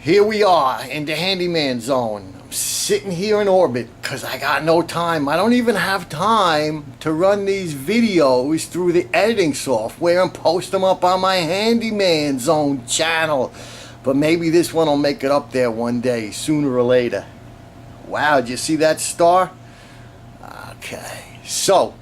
Here we are in the handyman zone. I'm sitting here in orbit because I got no time. I don't even have time to run these videos through the editing software and post them up on my handyman zone channel. But maybe this one will make it up there one day, sooner or later. Wow, did you see that star? Okay, so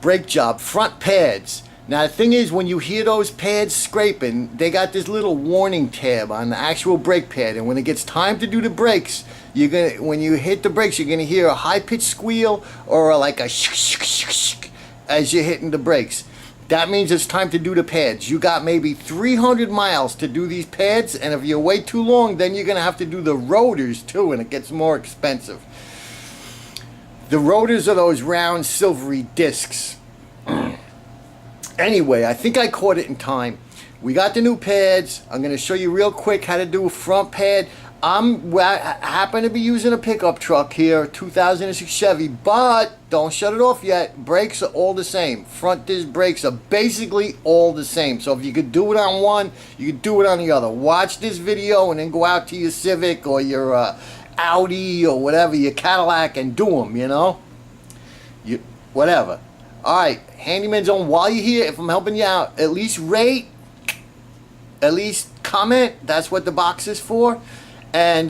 brake job, front pads. Now the thing is, when you hear those pads scraping, they got this little warning tab on the actual brake pad, and when it gets time to do the brakes, when you hit the brakes, you're gonna hear a high-pitched squeal or like a shk shk shk shk as you're hitting the brakes. That means it's time to do the pads. You got maybe 300 miles to do these pads, and if you wait too long, then you're gonna have to do the rotors too, and it gets more expensive. The rotors are those round silvery discs. Anyway, I think I caught it in time. We got the new pads. I'm going to show you real quick how to do a front pad. I happen to be using a pickup truck here, 2006 Chevy, but don't shut it off yet. Brakes are all the same. Front disc brakes are basically all the same. So if you could do it on one, you could do it on the other. Watch this video and then go out to your Civic or your Audi or whatever, your Cadillac, and do them, you know? Whatever. Alright, Handyman Zone, while you're here, if I'm helping you out, at least rate, at least comment. That's what the box is for. And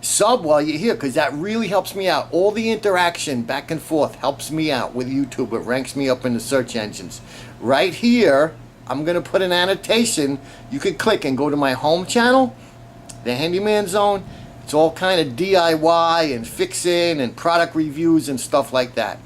sub while you're here, because that really helps me out. All the interaction back and forth helps me out with YouTube. It ranks me up in the search engines. Right here, I'm going to put an annotation. You can click and go to my home channel, the Handyman Zone. It's all kind of DIY and fixing and product reviews and stuff like that.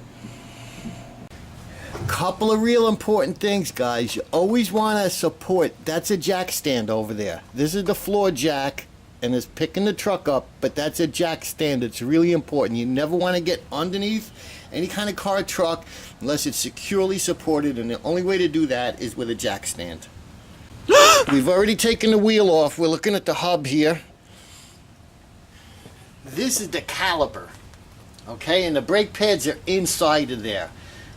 Couple of real important things, guys. You always want to support. That's a jack stand over there. This is the floor jack, and it's picking the truck up, but that's a jack stand. It's really important. You never want to get underneath any kind of car or truck unless it's securely supported, and the only way to do that is with a jack stand. We've already taken the wheel off. We're looking at the hub here. This is the caliper, okay, and the brake pads are inside of there.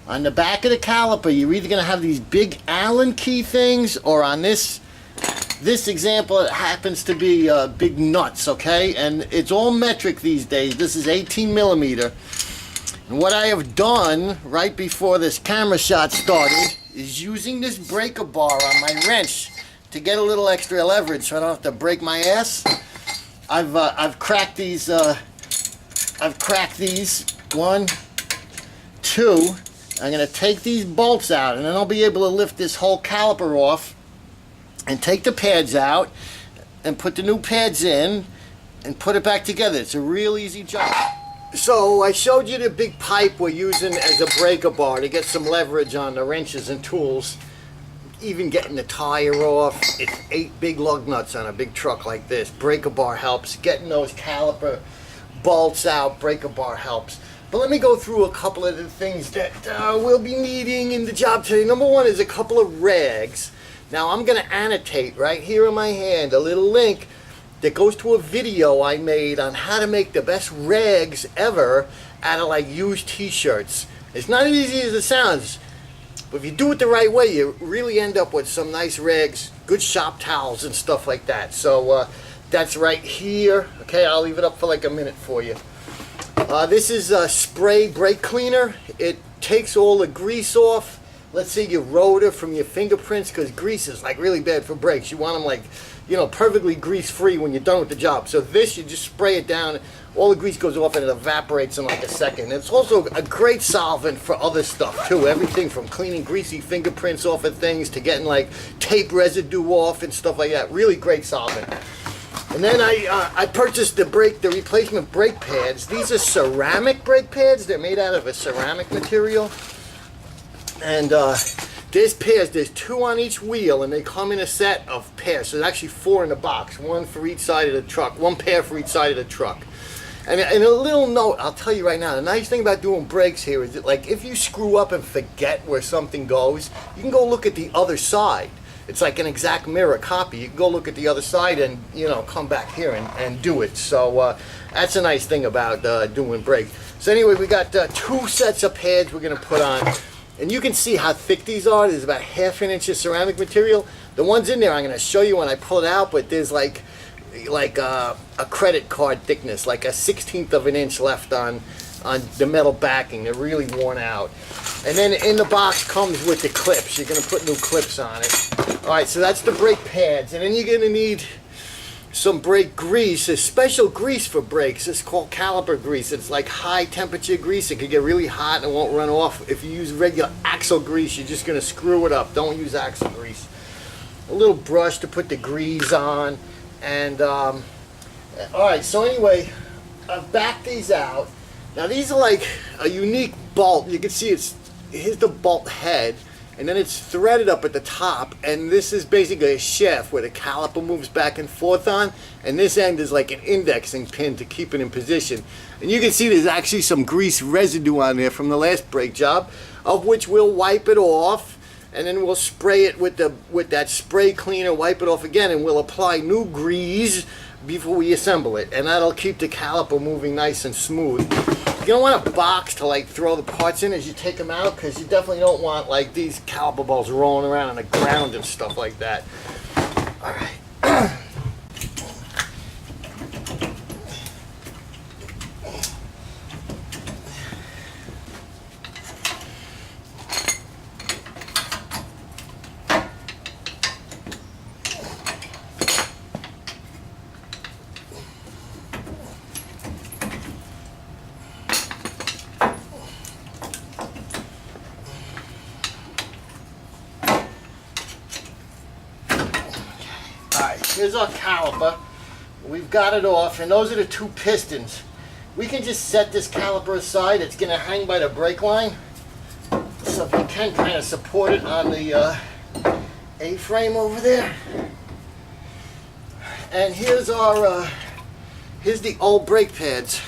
On the back of the caliper, you're either going to have these big Allen key things, or on this example, it happens to be big nuts, okay? And it's all metric these days. This is 18 millimeter. And what I have done right before this camera shot started is using this breaker bar on my wrench to get a little extra leverage so I don't have to break my ass. I've cracked these. I've cracked these. 1, 2. I'm going to take these bolts out, and then I'll be able to lift this whole caliper off and take the pads out and put the new pads in and put it back together. It's a real easy job. So I showed you the big pipe we're using as a breaker bar to get some leverage on the wrenches and tools. Even getting the tire off. It's 8 big lug nuts on a big truck like this. Breaker bar helps. Getting those caliper bolts out, breaker bar helps. But let me go through a couple of the things that we'll be needing in the job today. Number one is a couple of rags. Now I'm going to annotate right here in my hand a little link that goes to a video I made on how to make the best rags ever out of like used t-shirts. It's not as easy as it sounds, but if you do it the right way, you really end up with some nice rags, good shop towels and stuff like that. So that's right here. Okay, I'll leave it up for like a minute for you. This is a spray brake cleaner. It takes all the grease off. Let's say your rotor from your fingerprints, because grease is like really bad for brakes. You want them like, you know, perfectly grease free when you're done with the job. So this, you just spray it down. All the grease goes off and it evaporates in like a second. It's also a great solvent for other stuff too. Everything from cleaning greasy fingerprints off of things to getting like tape residue off and stuff like that. Really great solvent. And then I purchased the replacement brake pads. These are ceramic brake pads. They're made out of a ceramic material. And there's pairs. There's 2 on each wheel, and they come in a set of pairs. So there's actually 4 in the box. 1 for each side of the truck. 1 pair for each side of the truck. And a little note, I'll tell you right now, the nice thing about doing brakes here is that, like, if you screw up and forget where something goes, you can go look at the other side. It's like an exact mirror copy. You can go look at the other side and, you know, come back here and do it. So that's a nice thing about doing brakes. So anyway, we got 2 sets of pads we're going to put on. And you can see how thick these are. There's about 1/2 inch of ceramic material. The ones in there I'm going to show you when I pull it out, but there's like like a credit card thickness, like a 1/16 of an inch left on the metal backing. They're really worn out. And then in the box comes with the clips. You're going to put new clips on it. All right, so that's the brake pads. And then you're going to need some brake grease. There's special grease for brakes. It's called caliper grease. It's like high temperature grease. It can get really hot and it won't run off. If you use regular axle grease, you're just going to screw it up. Don't use axle grease. A little brush to put the grease on. And all right, so anyway, I've backed these out. Now these are like a unique bolt. You can see here's the bolt head, and then it's threaded up at the top, and this is basically a shaft where the caliper moves back and forth on, and this end is like an indexing pin to keep it in position. And you can see there's actually some grease residue on there from the last brake job, of which we'll wipe it off, and then we'll spray it with that spray cleaner, wipe it off again, and we'll apply new grease before we assemble it, and that'll keep the caliper moving nice and smooth. You don't want a box to like throw the parts in as you take them out, because you definitely don't want like these caliper balls rolling around on the ground and stuff like that. All right. Here's our caliper. We've got it off, and those are the two pistons. We can just set this caliper aside. It's going to hang by the brake line, so if you can kind of support it on the A-frame over there. And here's our here's the old brake pads.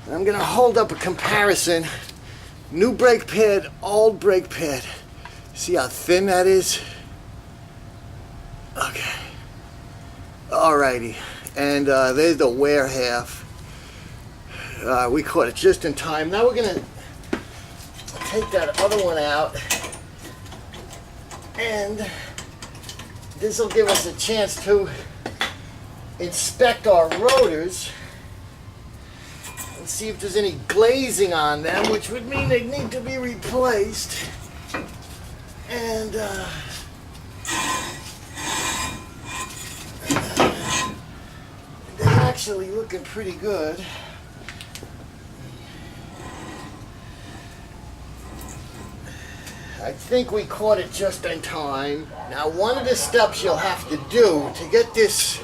And I'm going to hold up a comparison. New brake pad, old brake pad. See how thin that is? Okay. Alrighty, and there's the wear half. We caught it just in time. Now we're gonna take that other one out, and this will give us a chance to inspect our rotors and see if there's any glazing on them, which would mean they need to be replaced. And actually looking pretty good. I think we caught it just in time. Now one of the steps you'll have to do to get this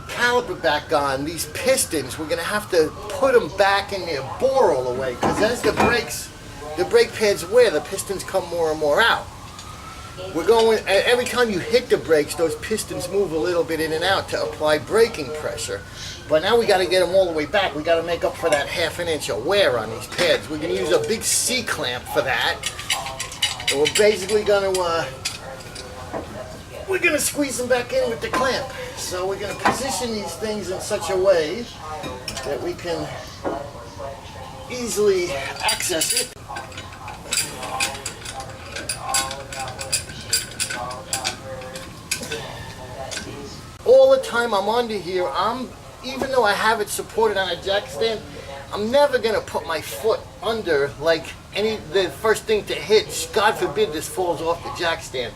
caliper back on, these pistons, we're going to have to put them back in their bore all the way, because as the brake pads wear, the pistons come more and more out. We're going, every time you hit the brakes, those pistons move a little bit in and out to apply braking pressure. But now we got to get them all the way back. We got to make up for that 1/2 inch of wear on these pads. We're going to use a big C-clamp for that. And we're basically going to squeeze them back in with the clamp. So we're going to position these things in such a way that we can easily access it. All the time I'm under here, even though I have it supported on a jack stand, I'm never gonna put my foot under like the first thing to hit. God forbid this falls off the jack stand.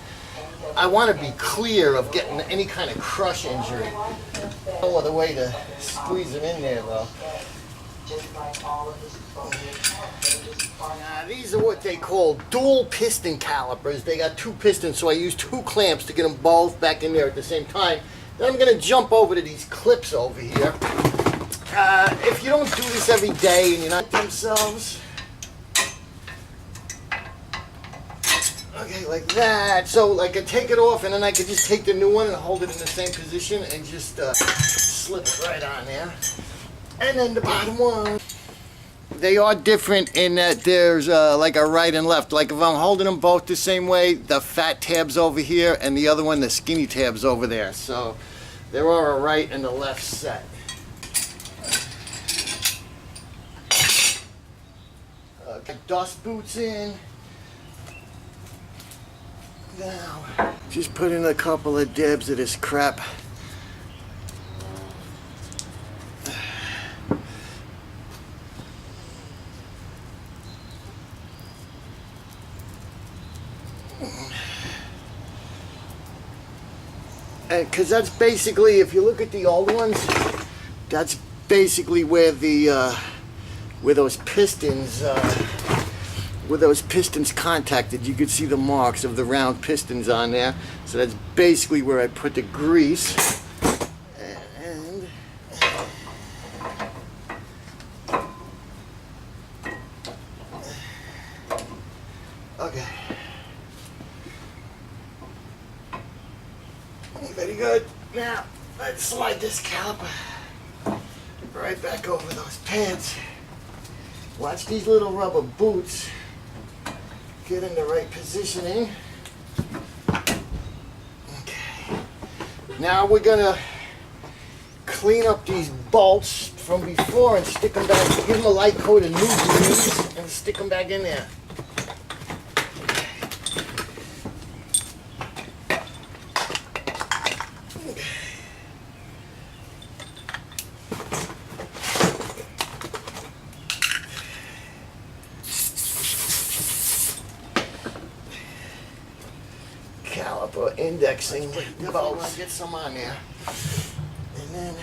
I want to be clear of getting any kind of crush injury. No other way to squeeze them in there though. Now, these are what they call dual piston calipers. They got two pistons, so I use two clamps to get them both back in there at the same time. Then I'm going to jump over to these clips over here. If you don't do this every day and you're not themselves, okay, like that. So I could take it off, and then I could just take the new one and hold it in the same position and just slip it right on there. And then the bottom one. They are different in that there's like a right and left. Like if I'm holding them both the same way, the fat tab's over here, and the other one, the skinny tab's over there. So there are a right and a left set. Get dust boots in. Now, just put in a couple of dabs of this crap because that's basically, if you look at the old ones, that's basically where the where those pistons contacted. You could see the marks of the round pistons on there. So that's basically where I put the grease. And okay. Very good. Now, let's slide this caliper right back over those pads. Watch these little rubber boots get in the right positioning. Okay. Now we're gonna clean up these bolts from before and stick them back. Give them a light coat of new grease and stick them back in there. Caliper indexing the bolts. Get some on there, and then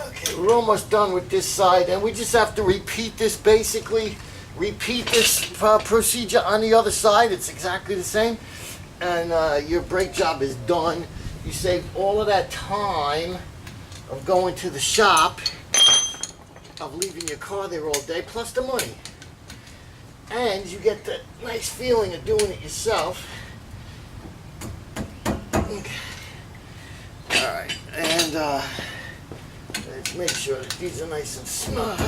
okay, we're almost done with this side, and we just have to repeat this, basically. Repeat this procedure on the other side. It's exactly the same. And your brake job is done. You saved all of that time of going to the shop, of leaving your car there all day, plus the money. And you get the nice feeling of doing it yourself. Okay. Alright, and let's make sure that these are nice and snug.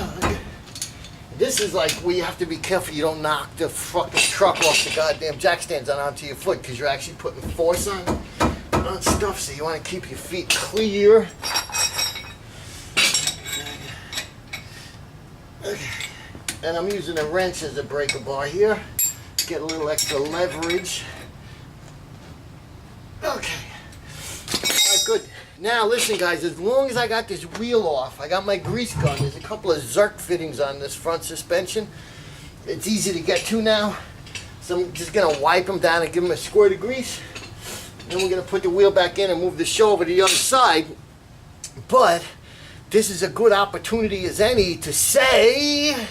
This is like where you have to be careful you don't knock the fucking truck off the goddamn jack stands onto your foot, because you're actually putting force on stuff, so you want to keep your feet clear. Okay. And I'm using a wrench as a breaker bar here. Get a little extra leverage. Okay. Alright, good. Now listen guys, as long as I got this wheel off, I got my grease gun. There's a couple of Zerk fittings on this front suspension. It's easy to get to now. So I'm just going to wipe them down and give them a squirt of grease. Then we're going to put the wheel back in and move the show over to the other side. But this is a good opportunity as any to say...